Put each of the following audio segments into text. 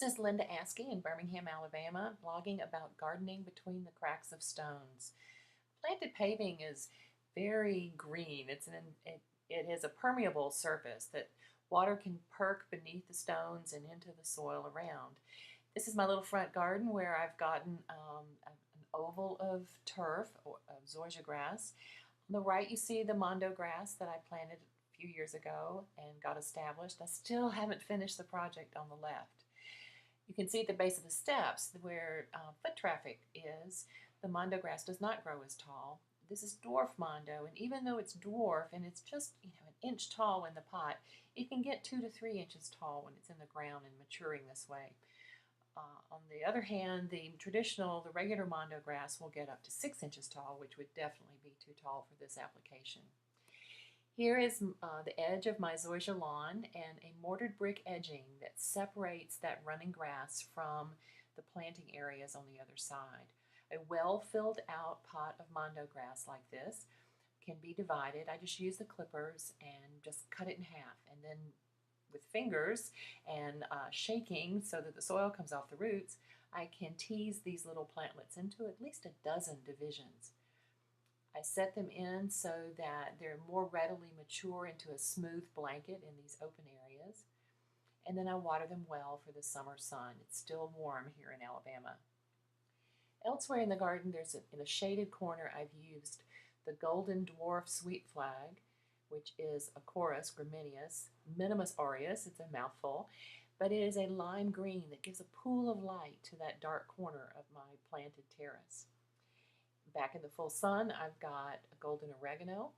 This is Linda Askey in Birmingham, Alabama, blogging about gardening between the cracks of stones. Planted paving is very green. It is a permeable surface that water can perk beneath the stones and into the soil around. This is my little front garden where I've gotten an oval of turf, of zoysia grass. On the right you see the mondo grass that I planted a few years ago and got established. I still haven't finished the project on the left. You can see at the base of the steps where foot traffic is, the mondo grass does not grow as tall. This is dwarf mondo, and even though it's dwarf and it's just an inch tall in the pot, it can get 2 to 3 inches tall when it's in the ground and maturing this way. On the other hand, the regular mondo grass will get up to 6 inches tall, which would definitely be too tall for this application. Here is the edge of my zoysia lawn and a mortared brick edging that separates that running grass from the planting areas on the other side. A well filled out pot of mondo grass like this can be divided. I just use the clippers and just cut it in half, and then with fingers and shaking so that the soil comes off the roots, I can tease these little plantlets into at least a dozen divisions. I set them in so that they're more readily mature into a smooth blanket in these open areas. And then I water them well for the summer sun. It's still warm here in Alabama. Elsewhere in the garden, in a shaded corner, I've used the golden dwarf sweet flag, which is a chorus gramineus, minimus aureus. It's a mouthful, but it is a lime green that gives a pool of light to that dark corner of my planted terrace. Back in the full sun, I've got a golden oregano.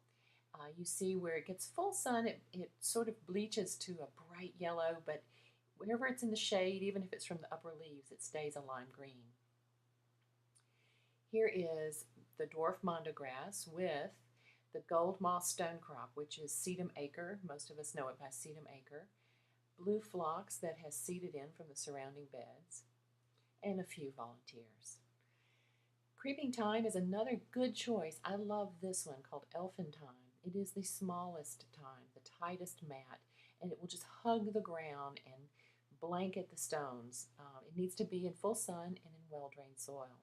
You see where it gets full sun, it sort of bleaches to a bright yellow, but wherever it's in the shade, even if it's from the upper leaves, it stays a lime green. Here is the dwarf mondo grass with the gold moss stonecrop, which is sedum acre. Most of us know it by sedum acre. Blue phlox that has seeded in from the surrounding beds, and a few volunteers. Creeping thyme is another good choice. I love this one called elfin thyme. It is the smallest thyme, the tightest mat, and it will just hug the ground and blanket the stones. It needs to be in full sun and in well-drained soil.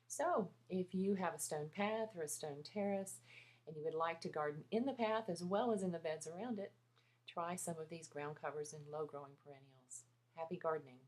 So if you have a stone path or a stone terrace and you would like to garden in the path as well as in the beds around it, try some of these ground covers and low-growing perennials. Happy gardening.